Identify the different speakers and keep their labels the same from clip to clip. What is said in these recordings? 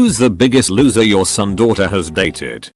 Speaker 1: Who's the biggest loser your son/daughter has dated?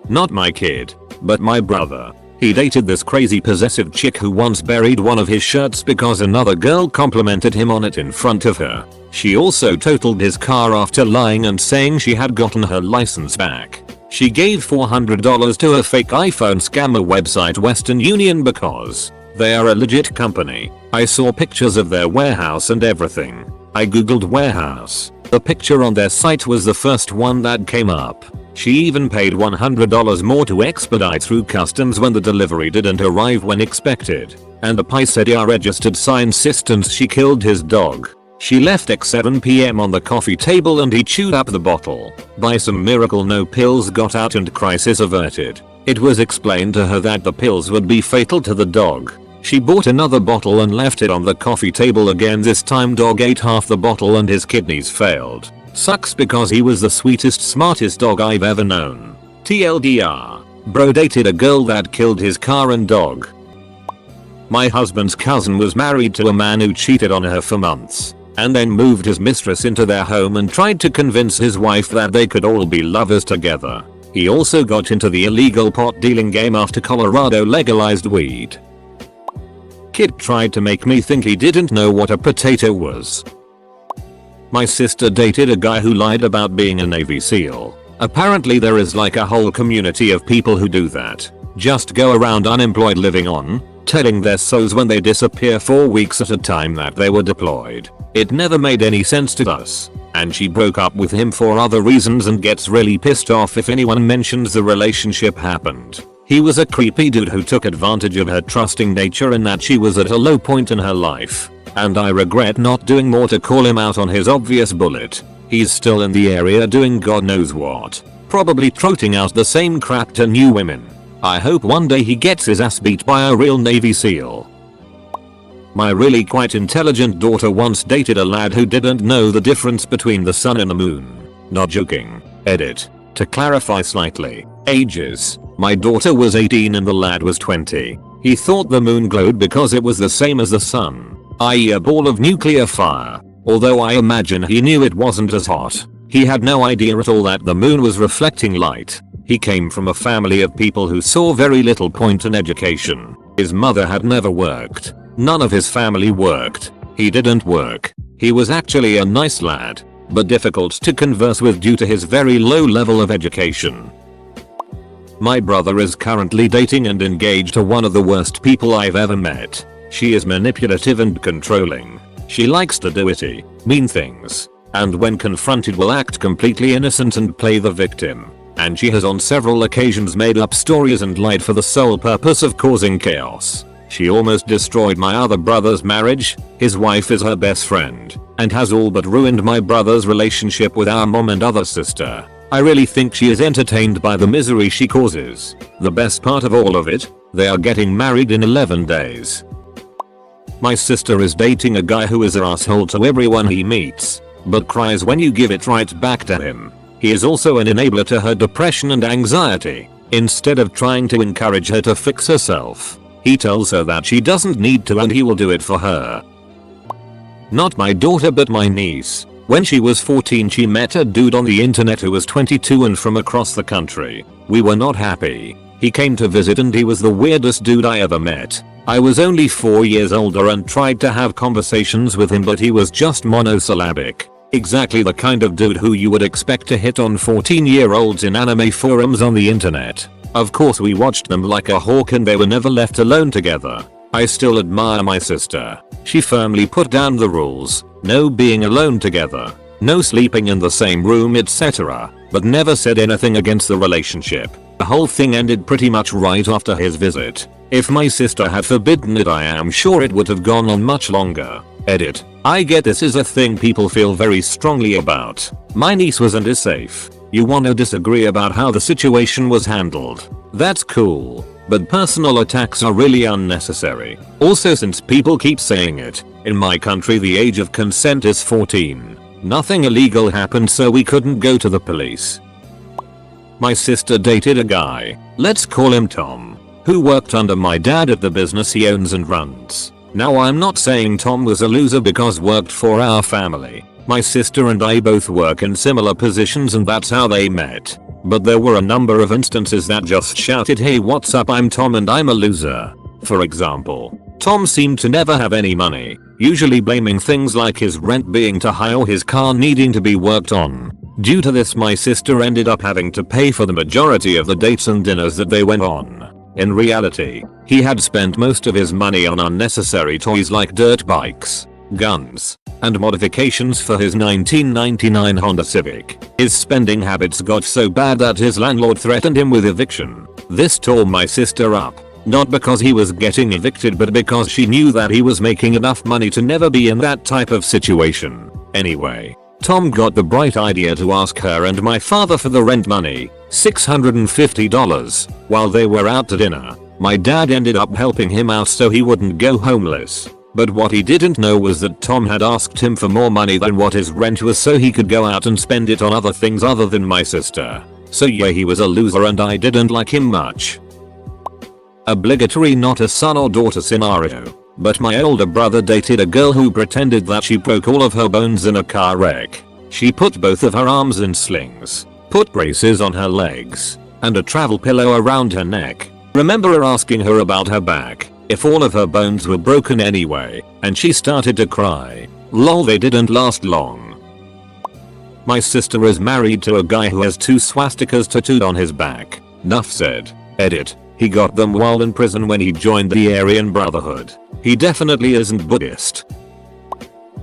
Speaker 1: Not my kid, but my brother. He dated this crazy possessive chick who once buried one of his shirts because another girl complimented him on it in front of her. She also totaled his car after lying and saying she had gotten her license back. She gave $400 to a fake iPhone scammer website Western Union because they are a legit company. I saw pictures of their warehouse and everything. I googled warehouse. The picture on their site was the first one that came up. She even paid $100 more to expedite through customs when the delivery didn't arrive when expected. And the Pi said "Yeah, registered sign insistence she killed his dog." She left at 7 PM on the coffee table and he chewed up the bottle. By some miracle no pills got out and crisis averted. It was explained to her that the pills would be fatal to the dog. She bought another bottle and left it on the coffee table again. This time dog ate half the bottle and his kidneys failed. Sucks because he was the sweetest, smartest dog I've ever known. TLDR. Bro dated a girl that killed his car and dog. My husband's cousin was married to a man who cheated on her for months, and then moved his mistress into their home and tried to convince his wife that they could all be lovers together. He also got into the illegal pot dealing game after Colorado legalized weed. Kid tried to make me think he didn't know what a potato was. My sister dated a guy who lied about being a Navy SEAL. Apparently there is like a whole community of people who do that. Just go around unemployed living on, telling their souls when they disappear for weeks at a time that they were deployed. It never made any sense to us. And she broke up with him for other reasons and gets really pissed off if anyone mentions the relationship happened. He was a creepy dude who took advantage of her trusting nature and that she was at a low point in her life. And I regret not doing more to call him out on his obvious bullet. He's still in the area doing God knows what. Probably trotting out the same crap to new women. I hope one day he gets his ass beat by a real Navy SEAL. My really quite intelligent daughter once dated a lad who didn't know the difference between the sun and the moon. Not joking. Edit. To clarify slightly, ages. My daughter was 18 and the lad was 20. He thought the moon glowed because it was the same as the sun, i.e. a ball of nuclear fire. Although I imagine he knew it wasn't as hot. He had no idea at all that the moon was reflecting light. He came from a family of people who saw very little point in education. His mother had never worked. None of his family worked. He didn't work. He was actually a nice lad, but difficult to converse with due to his very low level of education. My brother is currently dating and engaged to one of the worst people I've ever met. She is manipulative and controlling. She likes to do itty, mean things, and when confronted will act completely innocent and play the victim. And she has on several occasions made up stories and lied for the sole purpose of causing chaos. She almost destroyed my other brother's marriage. His wife is her best friend, and has all but ruined my brother's relationship with our mom and other sister. I really think she is entertained by the misery she causes. The best part of all of it, they are getting married in 11 days. My sister is dating a guy who is an asshole to everyone he meets, but cries when you give it right back to him. He is also an enabler to her depression and anxiety. Instead of trying to encourage her to fix herself, he tells her that she doesn't need to and he will do it for her. Not my daughter but my niece. When she was 14 she met a dude on the internet who was 22 and from across the country. We were not happy. He came to visit and he was the weirdest dude I ever met. I was only 4 years older and tried to have conversations with him but he was just monosyllabic. Exactly the kind of dude who you would expect to hit on 14-year-olds in anime forums on the internet. Of course we watched them like a hawk and they were never left alone together. I still admire my sister. She firmly put down the rules. No being alone together. No sleeping in the same room, etc. But never said anything against the relationship. The whole thing ended pretty much right after his visit. If my sister had forbidden it I am sure it would have gone on much longer. Edit. I get this is a thing people feel very strongly about. My niece was and is safe. You wanna disagree about how the situation was handled. That's cool. But personal attacks are really unnecessary. Also since people keep saying it, in my country the age of consent is 14. Nothing illegal happened so we couldn't go to the police. My sister dated a guy, let's call him Tom, who worked under my dad at the business he owns and runs. Now I'm not saying Tom was a loser because worked for our family. My sister and I both work in similar positions and that's how they met. But there were a number of instances that just shouted, "Hey, what's up, I'm Tom and I'm a loser." For example, Tom seemed to never have any money, usually blaming things like his rent being too high or his car needing to be worked on. Due to this, my sister ended up having to pay for the majority of the dates and dinners that they went on. In reality, he had spent most of his money on unnecessary toys like dirt bikes, guns, and modifications for his 1999 Honda Civic. His spending habits got so bad that his landlord threatened him with eviction. This tore my sister up, not because he was getting evicted but because she knew that he was making enough money to never be in that type of situation. Anyway, Tom got the bright idea to ask her and my father for the rent money, $650, while they were out to dinner. My dad ended up helping him out so he wouldn't go homeless. But what he didn't know was that Tom had asked him for more money than what his rent was so he could go out and spend it on other things other than my sister. So yeah, he was a loser and I didn't like him much. Obligatory not a son or daughter scenario. But my older brother dated a girl who pretended that she broke all of her bones in a car wreck. She put both of her arms in slings, put braces on her legs, and a travel pillow around her neck. Remember her asking her about her back, if all of her bones were broken anyway, and she started to cry. Lol, they didn't last long. My sister is married to a guy who has 2 swastikas tattooed on his back. Nuff said. Edit. He got them while in prison when he joined the Aryan Brotherhood. He definitely isn't Buddhist.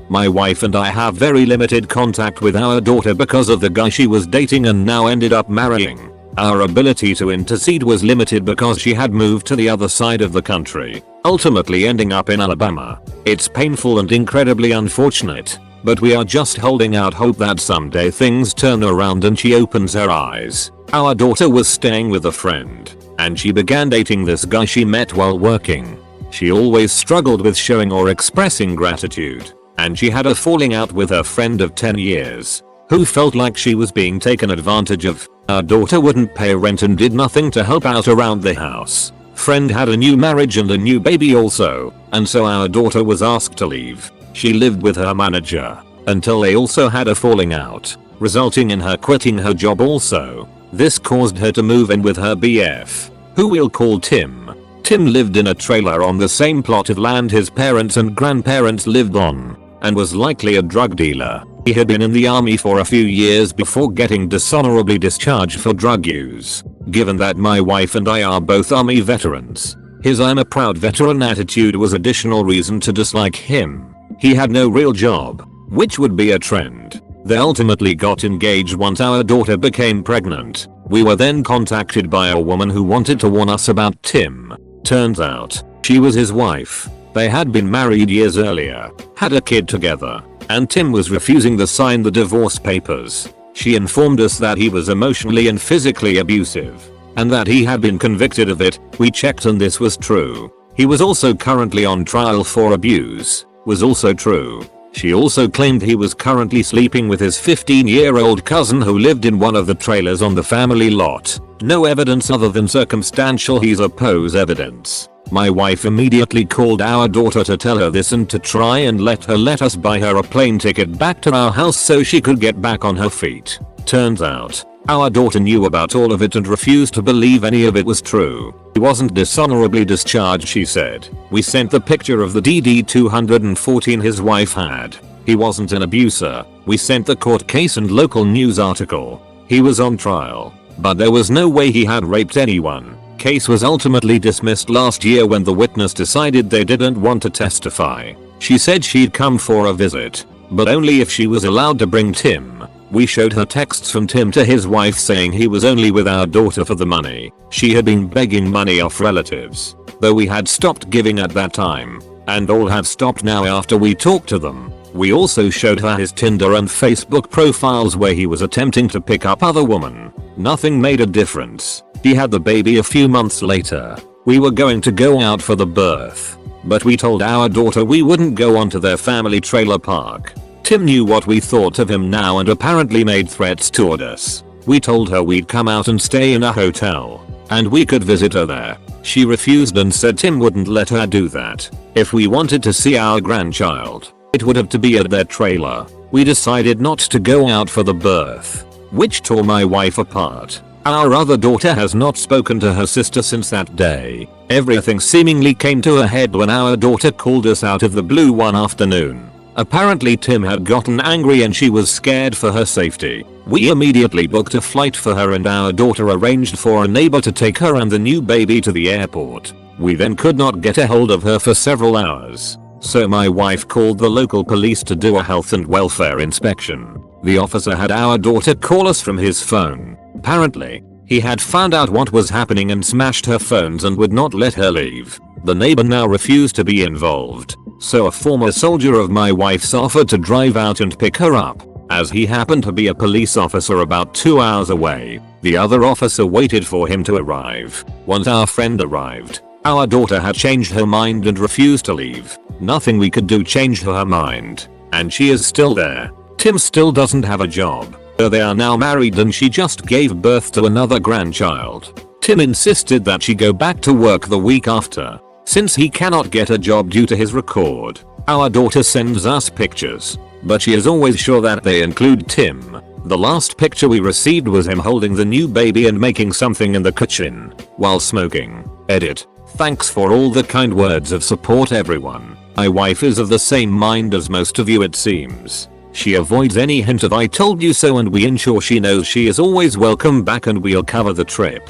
Speaker 1: My wife and I have very limited contact with our daughter because of the guy she was dating and now ended up marrying. Our ability to intercede was limited because she had moved to the other side of the country, ultimately ending up in Alabama. It's painful and incredibly unfortunate, but we are just holding out hope that someday things turn around and she opens her eyes. Our daughter was staying with a friend, and she began dating this guy she met while working. She always struggled with showing or expressing gratitude, and she had a falling out with her friend of 10 years, who felt like she was being taken advantage of. Our daughter wouldn't pay rent and did nothing to help out around the house. Friend had a new marriage and a new baby also, and so our daughter was asked to leave. She lived with her manager until they also had a falling out, resulting in her quitting her job also. This caused her to move in with her BF, who we'll call Tim. Tim lived in a trailer on the same plot of land his parents and grandparents lived on, and was likely a drug dealer. He had been in the army for a few years before getting dishonorably discharged for drug use. Given that my wife and I are both army veterans, his "I'm a proud veteran" attitude was additional reason to dislike him. He had no real job, which would be a trend. They ultimately got engaged once our daughter became pregnant. We were then contacted by a woman who wanted to warn us about Tim. Turns out, she was his wife. They had been married years earlier, had a kid together, and Tim was refusing to sign the divorce papers. She informed us that he was emotionally and physically abusive, and that he had been convicted of it. We checked and this was true. He was also currently on trial for abuse. Was also true. She also claimed he was currently sleeping with his 15-year-old cousin who lived in one of the trailers on the family lot. No evidence other than circumstantial he's oppose evidence. My wife immediately called our daughter to tell her this and to try and let us buy her a plane ticket back to our house so she could get back on her feet. Turns out, our daughter knew about all of it and refused to believe any of it was true. He wasn't dishonorably discharged, she said. We sent the picture of the DD-214 his wife had. He wasn't an abuser. We sent the court case and local news article. He was on trial, but there was no way he had raped anyone. Case was ultimately dismissed last year when the witness decided they didn't want to testify. She said she'd come for a visit, but only if she was allowed to bring Tim. We showed her texts from Tim to his wife saying he was only with our daughter for the money. She had been begging money off relatives, though we had stopped giving at that time, and all have stopped now after we talked to them. We also showed her his Tinder and Facebook profiles where he was attempting to pick up other women. Nothing made a difference. He had the baby a few months later. We were going to go out for the birth, but we told our daughter we wouldn't go onto their family trailer park. Tim knew what we thought of him now and apparently made threats toward us. We told her we'd come out and stay in a hotel, and we could visit her there. She refused and said Tim wouldn't let her do that. If we wanted to see our grandchild, it would have to be at their trailer. We decided not to go out for the birth, which tore my wife apart. Our other daughter has not spoken to her sister since that day. Everything seemingly came to a head when our daughter called us out of the blue one afternoon. Apparently Tim had gotten angry and she was scared for her safety. We immediately booked a flight for her and our daughter arranged for a neighbor to take her and the new baby to the airport. We then could not get a hold of her for several hours. So my wife called the local police to do a health and welfare inspection. The officer had our daughter call us from his phone. Apparently, he had found out what was happening and smashed her phones and would not let her leave. The neighbor now refused to be involved, so a former soldier of my wife's offered to drive out and pick her up. As he happened to be a police officer about 2 hours away, the other officer waited for him to arrive. Once our friend arrived, our daughter had changed her mind and refused to leave. Nothing we could do changed her mind, and she is still there. Tim still doesn't have a job. They are now married and she just gave birth to another grandchild. Tim insisted that she go back to work the week after, since he cannot get a job due to his record. Our daughter sends us pictures, but she is always sure that they include Tim. The last picture we received was him holding the new baby and making something in the kitchen while smoking. Edit. Thanks for all the kind words of support everyone. My wife is of the same mind as most of you it seems. She avoids any hint of I told you so and we ensure she knows she is always welcome back and we'll cover the trip.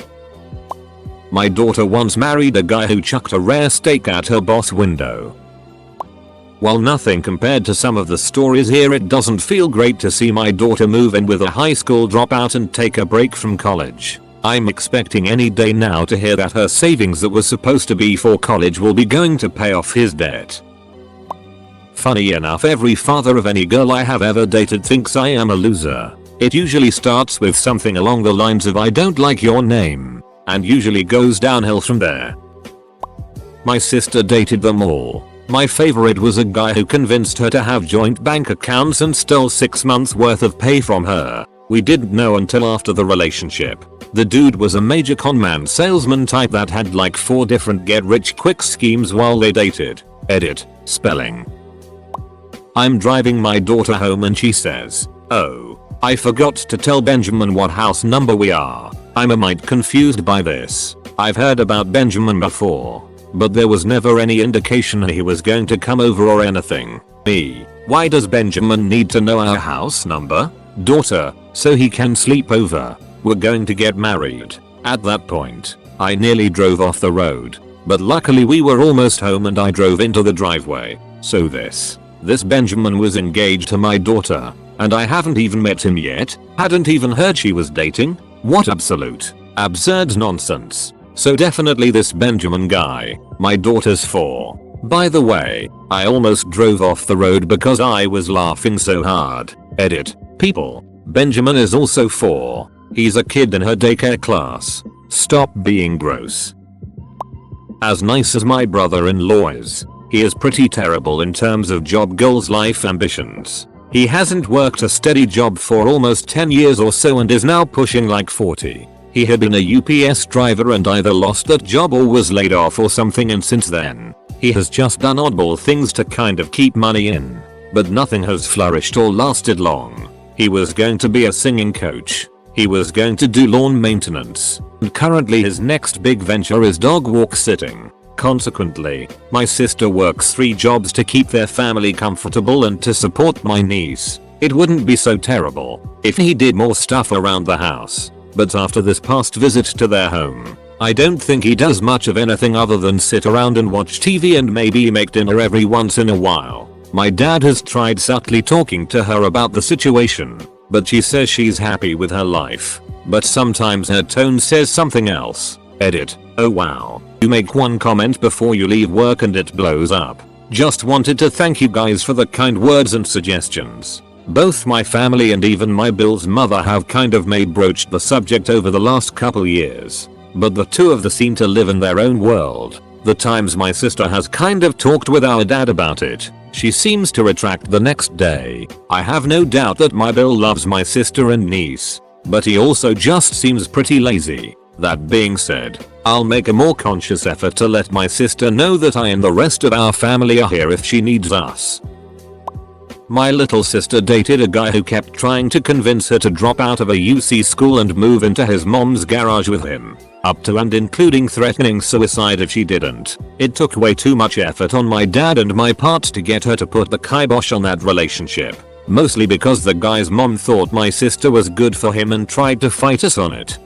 Speaker 1: My daughter once married a guy who chucked a rare steak at her boss window. While nothing compared to some of the stories here, it doesn't feel great to see my daughter move in with a high school dropout and take a break from college. I'm expecting any day now to hear that her savings that was supposed to be for college will be going to pay off his debt. Funny enough, every father of any girl I have ever dated thinks I am a loser. It usually starts with something along the lines of I don't like your name, and usually goes downhill from there. My sister dated them all. My favorite was a guy who convinced her to have joint bank accounts and stole 6 months worth of pay from her. We didn't know until after the relationship. The dude was a major conman salesman type that had like 4 different get rich quick schemes while they dated. Edit. Spelling. I'm driving my daughter home and she says, "Oh, I forgot to tell Benjamin what house number we are." I'm a mite confused by this. I've heard about Benjamin before, but there was never any indication he was going to come over or anything. Me. Why does Benjamin need to know our house number? Daughter, so he can sleep over. We're going to get married. At that point, I nearly drove off the road, but luckily we were almost home and I drove into the driveway. So this Benjamin was engaged to my daughter, and I haven't even met him yet, hadn't even heard she was dating. What absolute, absurd nonsense. So definitely this Benjamin guy. My daughter's 4. By the way, I almost drove off the road because I was laughing so hard. Edit. People. Benjamin is also 4. He's a kid in her daycare class. Stop being gross. As nice as my brother-in-law is, he is pretty terrible in terms of job goals, life ambitions. He hasn't worked a steady job for almost 10 years or so and is now pushing like 40. He had been a UPS driver and either lost that job or was laid off or something, and since then, he has just done oddball things to kind of keep money in. But nothing has flourished or lasted long. He was going to be a singing coach. He was going to do lawn maintenance. And currently his next big venture is dog walk sitting. Consequently, my sister works 3 jobs to keep their family comfortable and to support my niece. It wouldn't be so terrible if he did more stuff around the house. But after this past visit to their home, I don't think he does much of anything other than sit around and watch TV and maybe make dinner every once in a while. My dad has tried subtly talking to her about the situation, but she says she's happy with her life. But sometimes her tone says something else. Edit. Oh wow. You make one comment before you leave work and it blows up. Just wanted to thank you guys for the kind words and suggestions. Both my family and even my Bill's mother have kind of broached the subject over the last couple years. But the two of them seem to live in their own world. The times my sister has kind of talked with our dad about it, she seems to retract the next day. I have no doubt that my Bill loves my sister and niece, but he also just seems pretty lazy. That being said, I'll make a more conscious effort to let my sister know that I and the rest of our family are here if she needs us. My little sister dated a guy who kept trying to convince her to drop out of a UC school and move into his mom's garage with him. Up to and including threatening suicide if she didn't. It took way too much effort on my dad and my part to get her to put the kibosh on that relationship. Mostly because the guy's mom thought my sister was good for him and tried to fight us on it.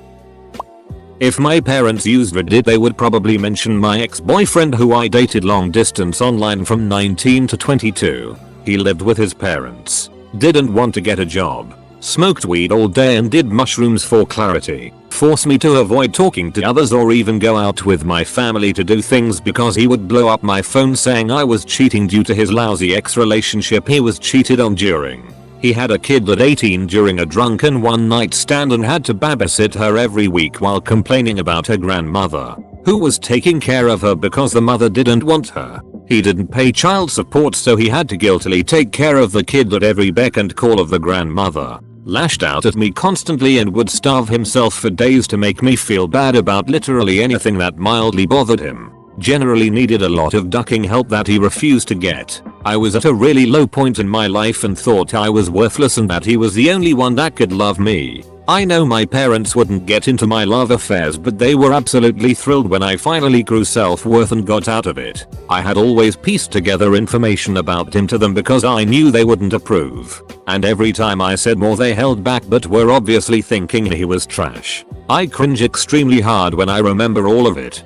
Speaker 1: If my parents used Reddit, they would probably mention my ex-boyfriend who I dated long distance online from 19 to 22. He lived with his parents, didn't want to get a job, smoked weed all day and did mushrooms for clarity, forced me to avoid talking to others or even go out with my family to do things because he would blow up my phone saying I was cheating due to his lousy ex-relationship he was cheated on during. He had a kid at 18 during a drunken one-night stand and had to babysit her every week while complaining about her grandmother, who was taking care of her because the mother didn't want her. He didn't pay child support so he had to guiltily take care of the kid at every beck and call of the grandmother. Lashed out at me constantly and would starve himself for days to make me feel bad about literally anything that mildly bothered him. Generally needed a lot of ducking help that he refused to get. I was at a really low point in my life and thought I was worthless and that he was the only one that could love me. I know my parents wouldn't get into my love affairs, but they were absolutely thrilled when I finally grew self-worth and got out of it. I had always pieced together information about him to them because I knew they wouldn't approve. And every time I said more they held back but were obviously thinking he was trash. I cringe extremely hard when I remember all of it.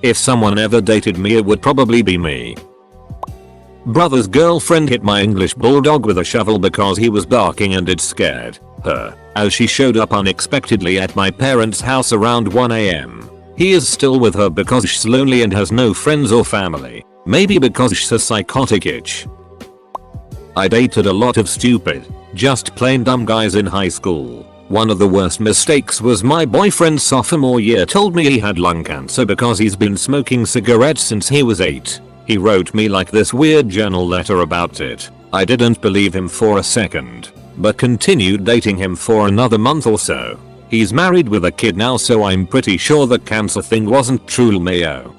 Speaker 1: If someone ever dated me, it would probably be me. Brother's girlfriend hit my English bulldog with a shovel because he was barking and it scared her, as she showed up unexpectedly at my parents' house around 1 AM. He is still with her because she's lonely and has no friends or family. Maybe because she's a psychotic itch. I dated a lot of stupid, just plain dumb guys in high school. One of the worst mistakes was my boyfriend's sophomore year told me he had lung cancer because he's been smoking cigarettes since he was 8. He wrote me like this weird journal letter about it. I didn't believe him for a second, but continued dating him for another month or so. He's married with a kid now, so I'm pretty sure the cancer thing wasn't true. Mayo.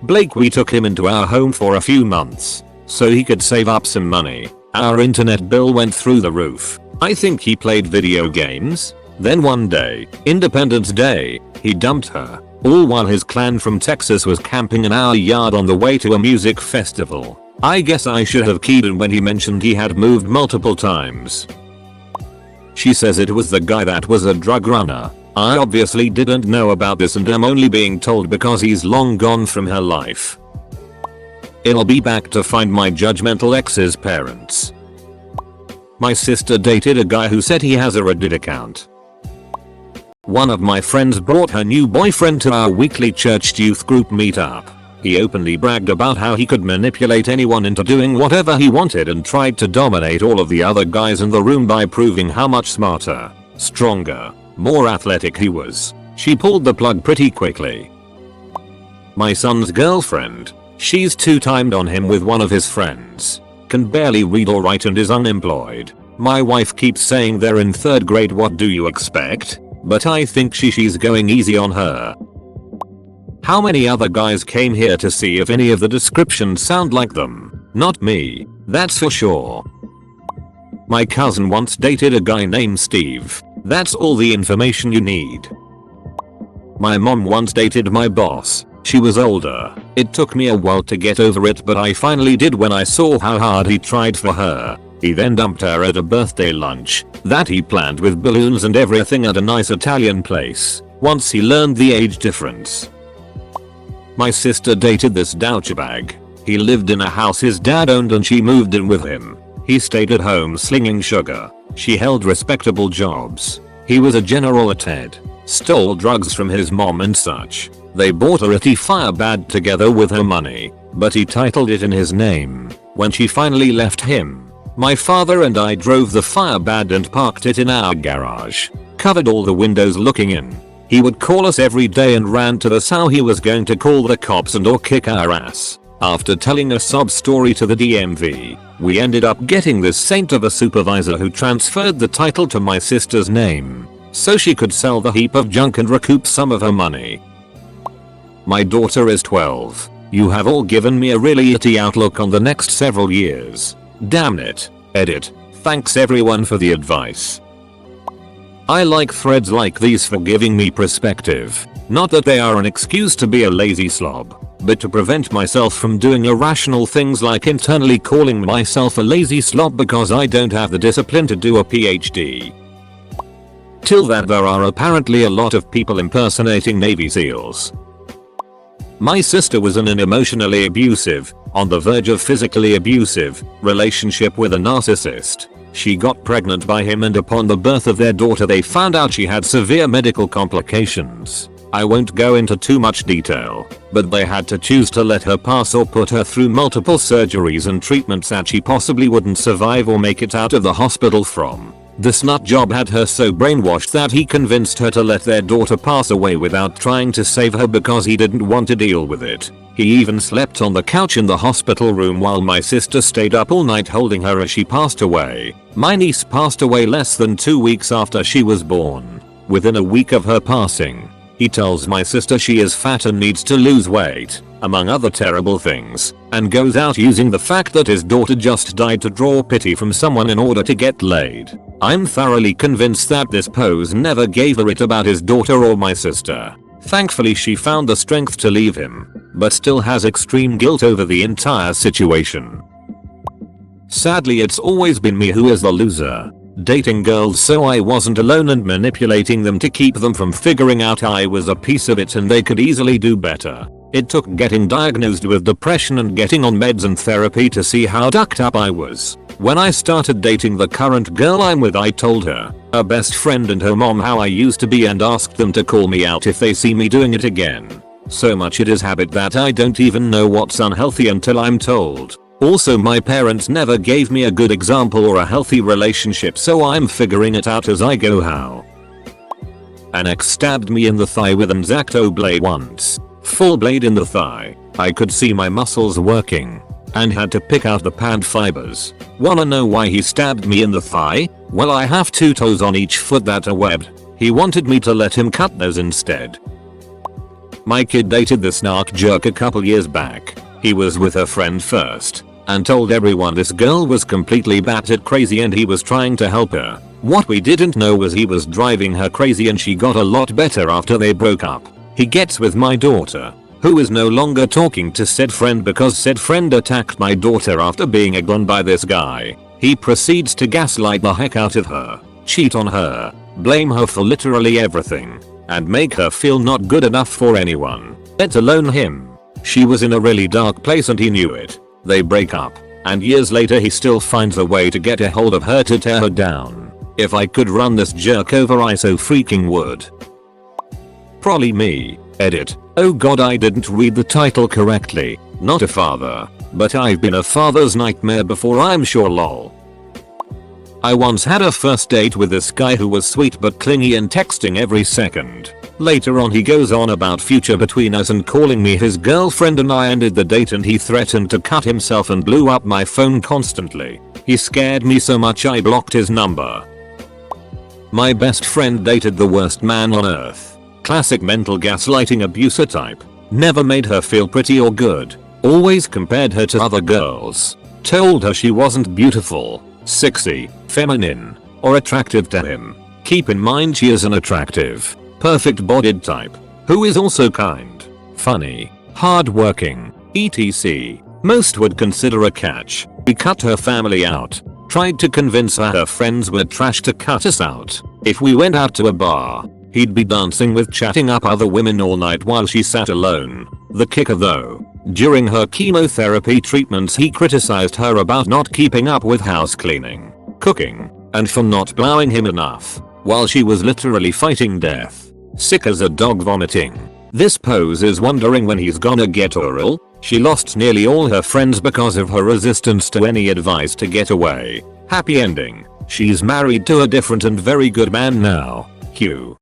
Speaker 1: Blake, we took him into our home for a few months so he could save up some money. Our internet bill went through the roof. I think he played video games. Then one day, Independence Day, he dumped her, all while his clan from Texas was camping in our yard on the way to a music festival. I guess I should have keyed in when he mentioned he had moved multiple times. She says it was the guy that was a drug runner. I obviously didn't know about this and am only being told because he's long gone from her life. I'll be back to find my judgmental ex's parents. My sister dated a guy who said he has a Reddit account. One of my friends brought her new boyfriend to our weekly church youth group meetup. He openly bragged about how he could manipulate anyone into doing whatever he wanted and tried to dominate all of the other guys in the room by proving how much smarter, stronger, more athletic he was. She pulled the plug pretty quickly. My son's girlfriend, she's two-timed on him with one of his friends. Can barely read or write and is unemployed. My wife keeps saying they're in 3rd grade, what do you expect? But I think she's going easy on her. How many other guys came here to see if any of the descriptions sound like them? Not me, that's for sure. My cousin once dated a guy named Steve. That's all the information you need. My mom once dated my boss. She was older. It took me a while to get over it, but I finally did when I saw how hard he tried for her. He then dumped her at a birthday lunch that he planned with balloons and everything at a nice Italian place, once he learned the age difference. My sister dated this douchebag. He lived in a house his dad owned and she moved in with him. He stayed at home slinging sugar. She held respectable jobs. He was a general at TED. Stole drugs from his mom and such. They bought a ratty Firebird together with her money, but he titled it in his name. When she finally left him, my father and I drove the Firebird and parked it in our garage. Covered all the windows looking in. He would call us every day and rant to us how he was going to call the cops and or kick our ass. After telling a sob story to the DMV, we ended up getting this saint of a supervisor who transferred the title to my sister's name, so she could sell the heap of junk and recoup some of her money. My daughter is 12. You have all given me a really itty outlook on the next several years. Damn it. Edit. Thanks everyone for the advice. I like threads like these for giving me perspective. Not that they are an excuse to be a lazy slob, but to prevent myself from doing irrational things like internally calling myself a lazy slob because I don't have the discipline to do a PhD. Till that there are apparently a lot of people impersonating Navy SEALs. My sister was in an emotionally abusive, on the verge of physically abusive, relationship with a narcissist. She got pregnant by him and upon the birth of their daughter they found out she had severe medical complications. I won't go into too much detail, but they had to choose to let her pass or put her through multiple surgeries and treatments that she possibly wouldn't survive or make it out of the hospital from. This nut job had her so brainwashed that he convinced her to let their daughter pass away without trying to save her because he didn't want to deal with it. He even slept on the couch in the hospital room while my sister stayed up all night holding her as she passed away. My niece passed away less than 2 weeks after she was born. Within a week of her passing, he tells my sister she is fat and needs to lose weight, among other terrible things, and goes out using the fact that his daughter just died to draw pity from someone in order to get laid. I'm thoroughly convinced that this pose never gave a shit about his daughter or my sister. Thankfully she found the strength to leave him, but still has extreme guilt over the entire situation. Sadly it's always been me who is the loser, dating girls so I wasn't alone and manipulating them to keep them from figuring out I was a piece of it and they could easily do better. It took getting diagnosed with depression and getting on meds and therapy to see how fucked up I was. When I started dating the current girl I'm with I told her, her best friend and her mom how I used to be and asked them to call me out if they see me doing it again. So much it is habit that I don't even know what's unhealthy until I'm told. Also my parents never gave me a good example or a healthy relationship so I'm figuring it out as I go how. An ex stabbed me in the thigh with an X-Acto blade once. Full blade in the thigh. I could see my muscles working and had to pick out the pant fibers. Wanna know why he stabbed me in the thigh? Well I have 2 toes on each foot that are webbed. He wanted me to let him cut those instead. My kid dated this narc jerk a couple years back. He was with her friend first and told everyone this girl was completely batshit crazy and he was trying to help her. What we didn't know was he was driving her crazy and she got a lot better after they broke up. He gets with my daughter, who is no longer talking to said friend because said friend attacked my daughter after being egged on by this guy. He proceeds to gaslight the heck out of her, cheat on her, blame her for literally everything, and make her feel not good enough for anyone, let alone him. She was in a really dark place and he knew it. They break up, and years later he still finds a way to get a hold of her to tear her down. If I could run this jerk over I so freaking would. Probably me. Edit. Oh god I didn't read the title correctly. Not a father, but I've been a father's nightmare before I'm sure lol. I once had a first date with this guy who was sweet but clingy and texting every second. Later on he goes on about future between us and calling me his girlfriend and I ended the date and he threatened to cut himself and blew up my phone constantly. He scared me so much I blocked his number. My best friend dated the worst man on earth. Classic mental gaslighting abuser type. Never made her feel pretty or good. Always compared her to other girls. Told her she wasn't beautiful, sexy, feminine, or attractive to him. Keep in mind she is an attractive, perfect bodied type, who is also kind, funny, hardworking, etc. Most would consider a catch. We cut her family out. Tried to convince her friends were trash to cut us out. If we went out to a bar, he'd be dancing with chatting up other women all night while she sat alone. The kicker though, during her chemotherapy treatments he criticized her about not keeping up with house cleaning, cooking, and for not plowing him enough, while she was literally fighting death. Sick as a dog vomiting. This pose is wondering when he's gonna get oral. She lost nearly all her friends because of her resistance to any advice to get away. Happy ending. She's married to a different and very good man now. Q.